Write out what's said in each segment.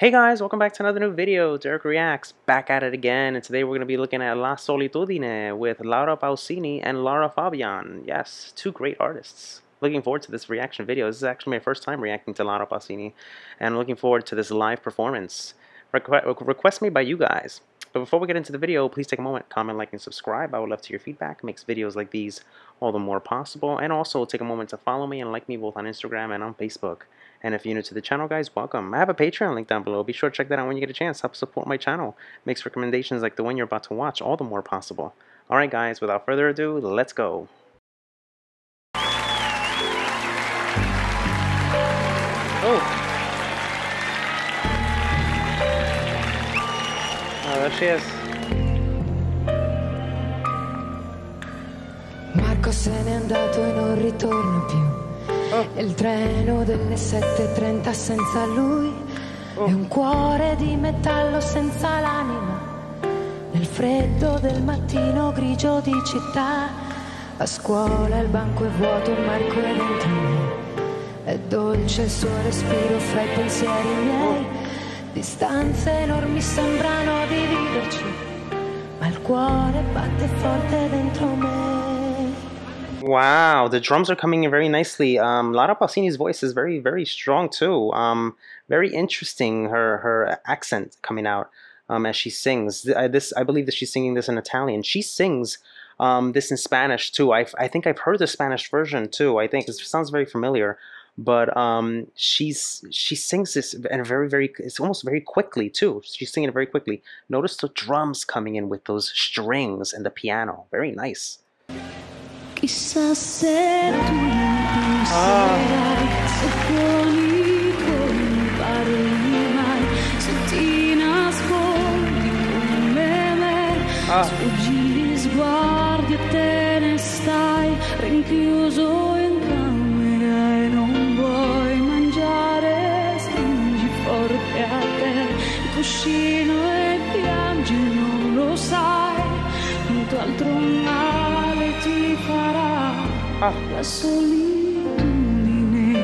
Hey guys, welcome back to another new video. Dereck Reacts, back at it again, and today we're going to be looking at La Solitudine with Lara Pausini and Lara Fabian. Yes, two great artists. Looking forward to this reaction video. This is actually my first time reacting to Lara Pausini, and I'm looking forward to this live performance. Request made by you guys. But before we get into the video, please take a moment, comment, like, and subscribe. I would love to hear feedback. It makes videos like these all the more possible. And also take a moment to follow me and like me both on Instagram and on Facebook. And if you're new to the channel, guys, welcome. I have a Patreon link down below. Be sure to check that out when you get a chance. Help support my channel. Makes recommendations like the one you're about to watch all the more possible. Alright guys, without further ado, let's go. Oh! Oh, there she is. Marco se n'è andato e non ritorna più. E il treno delle 7:30 senza lui è un cuore di metallo senza l'anima. Nel freddo del mattino grigio di città, a scuola il banco è vuoto, Marco è dentro me. È dolce il suo respiro fra i pensieri miei. Distanze enormi sembrano dividerci, ma il cuore batte forte dentro me. Wow, the drums are coming in very nicely. Lara Pausini's voice is very, very strong too. Very interesting, her accent coming out as she sings. I believe that she's singing this in Italian. She sings this in Spanish too. I think I've heard the Spanish version too. I think it sounds very familiar. But she sings this in a very, it's almost very quickly too. She's singing it very quickly. Notice the drums coming in with those strings and the piano. Very nice. Chissà se tu penserai, se buoni come parli mai, se ti nascondi come me, sfuggi gli sguardi e te ne stai rinchiuso in camera e non vuoi mangiare, stringi forte a te il cuscino e piangi, non lo sai, quanto altro male ti farà la solitudine.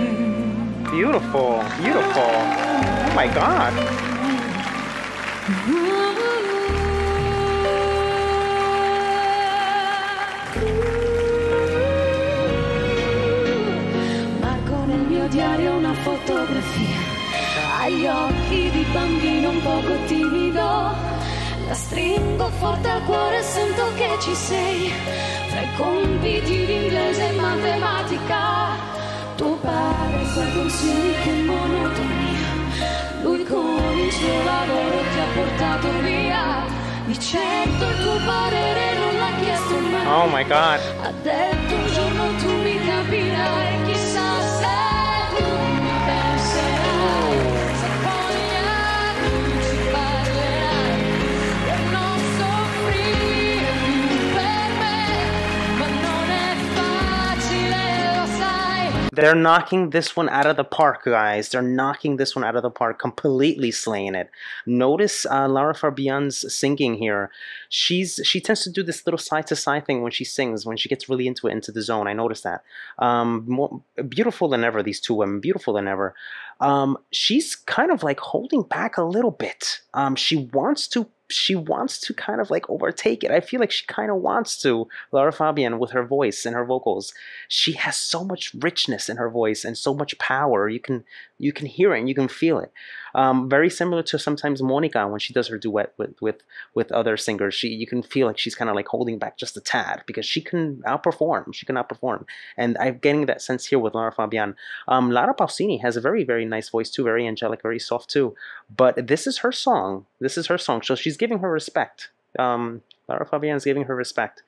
Beautiful, beautiful. Oh my God. Marco nel mio diario una fotografia, agli occhi di bambino un poco timido. La stringo forte al cuore e sento che ci sei. Fra i compiti di inglese e matematica, tuo padre, i suoi consigli, che monotonia. Lui con il suo lavoro ti ha portato via. Di certo il tuo parere non l'ha chiesto mai. Oh my God. Ha detto un giorno tu mi capirai. Chissà se tu mi penserai, se poi gli altri ci parlerai. E non soffrire più per me, ma non è facile, lo sai. They're knocking this one out of the park, guys. They're knocking this one out of the park, completely slaying it. Notice Lara Fabian's singing here. She tends to do this little side-to-side thing when she sings, when she gets really into it, into the zone. I noticed that. More beautiful than ever, these two women, beautiful than ever. She's kind of like holding back a little bit. She wants to kind of like overtake it. I feel like she kind of wants to, Lara Fabian, with her voice and her vocals. She has so much richness in her voice and so much power. You can hear it and you can feel it. Very similar to sometimes Monica when she does her duet with other singers. You can feel like she's kind of like holding back just a tad because she can outperform. She can outperform. And I'm getting that sense here with Lara Fabian. Lara Pausini has a very, very nice voice too, very angelic, very soft too. But this is her song. This is her song. So she's giving her respect. Lara Fabian is giving her respect.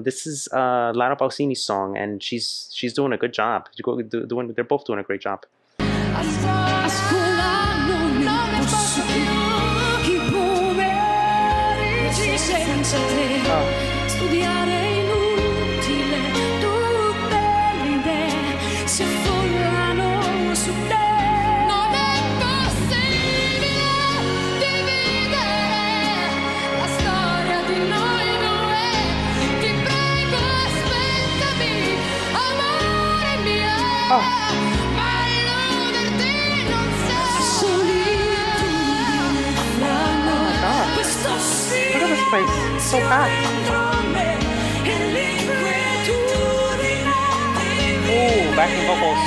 This is Lara Pausini's song, and she's doing a good job. They're both doing a great job. A scuola non ne posso più, i pomeriggi senza te, studiare è inutile, tutte le idee si affollano su te. Non è possibile dividere la storia di noi due, ti prego aspettami, amore mio. place so packed. Ooh, backing vocals.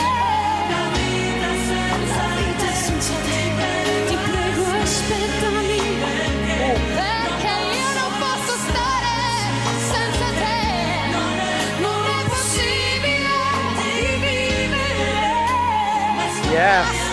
Yes.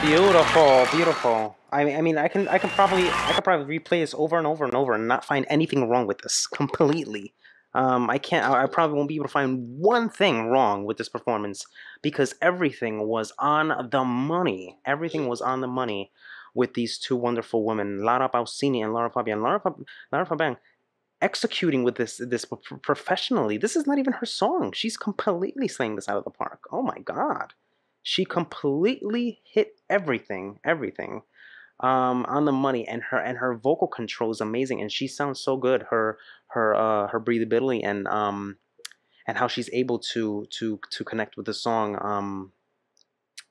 Beautiful, beautiful. I mean, I could probably replay this over and over and over and not find anything wrong with this completely. I can't. I probably won't be able to find one thing wrong with this performance because everything was on the money. Everything was on the money with these two wonderful women, Lara Pausini and Lara Fabian. Lara Fabian executing with this professionally. This is not even her song. She's completely slaying this out of the park. Oh my God. She completely hit everything on the money, and her vocal control is amazing, and she sounds so good. Her breathability and how she's able to connect with the song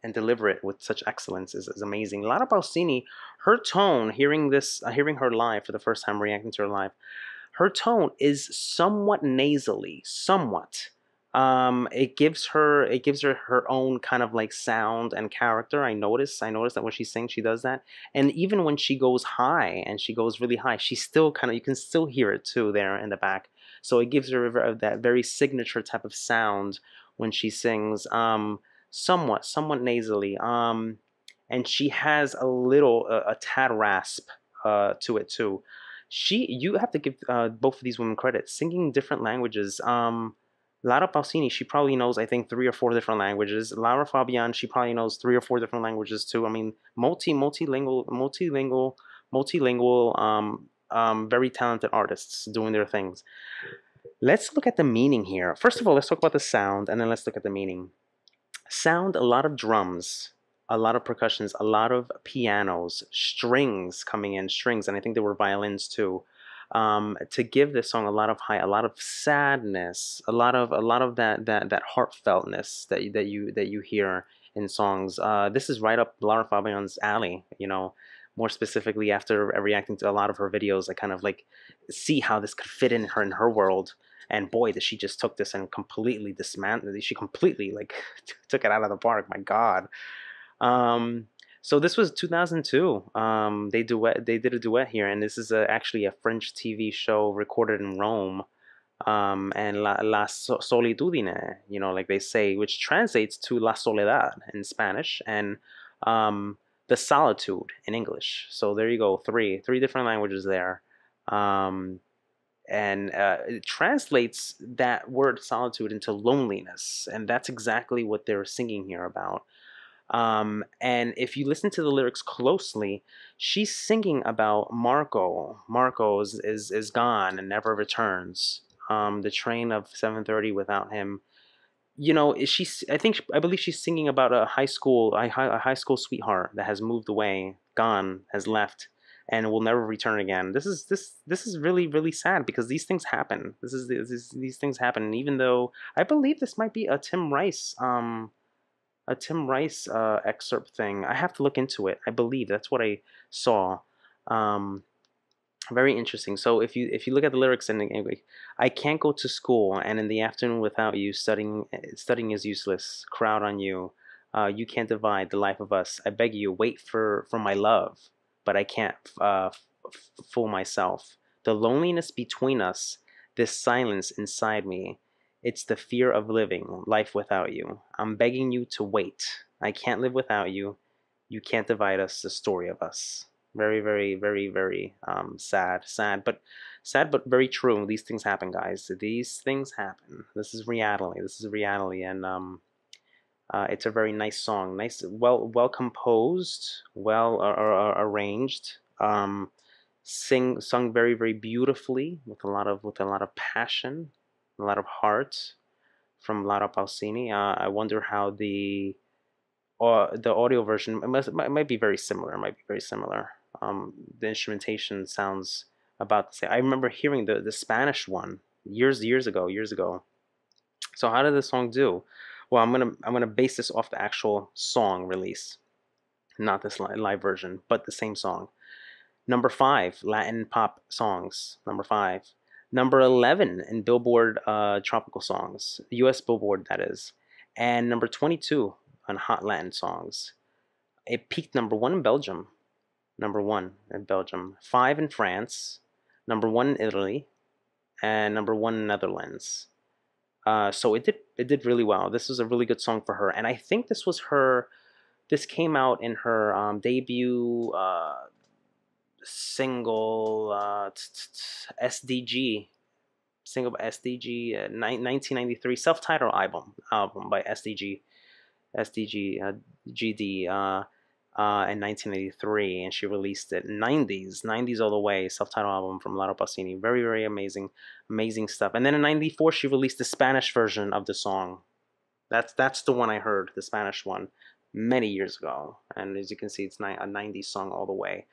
and deliver it with such excellence is amazing. Laura Pausini, her tone, hearing her live for the first time, reacting to her live, her tone is somewhat nasally, somewhat. It gives her her own kind of like sound and character. I notice that when she sings, she does that. And even when she goes high and she goes really high, she still kind of, you can still hear it too there in the back. So it gives her that very signature type of sound when she sings, somewhat nasally. And she has a tad rasp to it too. You have to give both of these women credit, singing different languages. Lara Pausini, she probably knows, I think, 3 or 4 different languages. Lara Fabian, she probably knows 3 or 4 different languages too. I mean, multilingual, very talented artists doing their things. Let's look at the meaning here. First of all, let's talk about the sound, and then let's look at the meaning. Sound, a lot of drums, a lot of percussions, a lot of pianos, strings coming in, and I think there were violins too. To give this song a lot of sadness, a lot of that heartfeltness that you hear in songs. This is right up Lara Fabian's alley, you know. More specifically, after reacting to a lot of her videos, I kind of like see how this could fit in her world. And boy, that she just took this and completely dismantled. She completely like took it out of the park. My God. So this was 2002. They did a duet here, and this is actually a French TV show recorded in Rome. And la Solitudine, you know, like they say, which translates to La Soledad in Spanish, and the solitude in English. So there you go, three different languages there. And it translates that word solitude into loneliness, and that's exactly what they're singing here about. And if you listen to the lyrics closely, she's singing about Marco. Marco is gone and never returns. The train of 7:30 without him. You know, I believe she's singing about a high school sweetheart that has moved away, gone, has left, and will never return again. This is really, really sad because these things happen. These things happen. And even though I believe this might be a Tim Rice excerpt thing. I have to look into it. I believe that's what I saw. Very interesting. So if you look at the lyrics, and anyway, I can't go to school, and in the afternoon without you, studying is useless. Crowd on you. You can't divide the life of us. I beg you, wait for my love, but I can't fool myself. The loneliness between us, this silence inside me, It's the fear of living life without you. I'm begging you to wait. I can't live without you. You can't divide us, the story of us. Very, very, very, very sad, but very true. These things happen, guys. These things happen. This is reality. This is reality, and it's a very nice song. Nice, well composed, well arranged. Sung very, very beautifully with a lot of passion, a lot of heart from Lara Pausini. I wonder how the audio version it might be very similar. It might be very similar. The instrumentation sounds about the same. I remember hearing the Spanish one years ago. So how did this song do? Well, I'm gonna base this off the actual song release, not this live version, but the same song. Number 5, Latin pop songs. Number 5. Number 11 in Billboard tropical songs, U.S. Billboard that is, and number 22 on Hot Latin songs. It peaked number 1 in Belgium, number 1 in Belgium, 5 in France, number 1 in Italy, and number 1 in Netherlands. So it did really well. This was a really good song for her, and I think this was her. This came out in her debut single SDG SDG 1993 self-titled album by SDG GD in 1983, and she released it 90s all the way, self-titled album from Laura Pausini. Very, very amazing stuff. And then in 94 she released the Spanish version of the song. That's the one I heard, the Spanish one, many years ago, and as you can see, it's a 90s song all the way.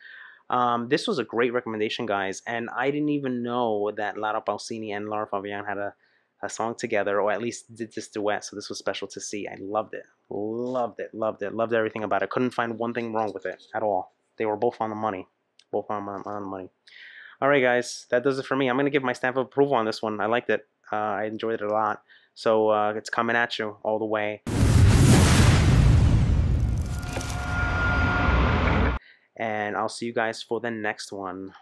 This was a great recommendation, guys, and I didn't even know that Lara Pausini and Lara Fabian had a song together, or at least did this duet, so this was special to see. I loved it. Loved everything about it. Couldn't find one thing wrong with it at all. They were both on the money. Both on the money. Alright, guys, that does it for me. I'm going to give my stamp of approval on this one. I liked it. I enjoyed it a lot. So it's coming at you all the way. And I'll see you guys for the next one.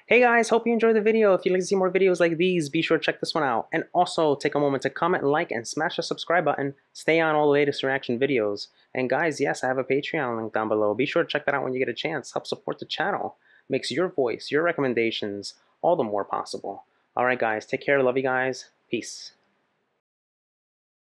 Hey guys, hope you enjoyed the video. If you'd like to see more videos like these, be sure to check this one out. And also take a moment to comment, like, and smash the subscribe button. Stay on all the latest reaction videos. And guys, yes, I have a Patreon link down below. Be sure to check that out when you get a chance. Help support the channel. Makes your voice, your recommendations, all the more possible. Alright guys, take care. Love you guys. Peace.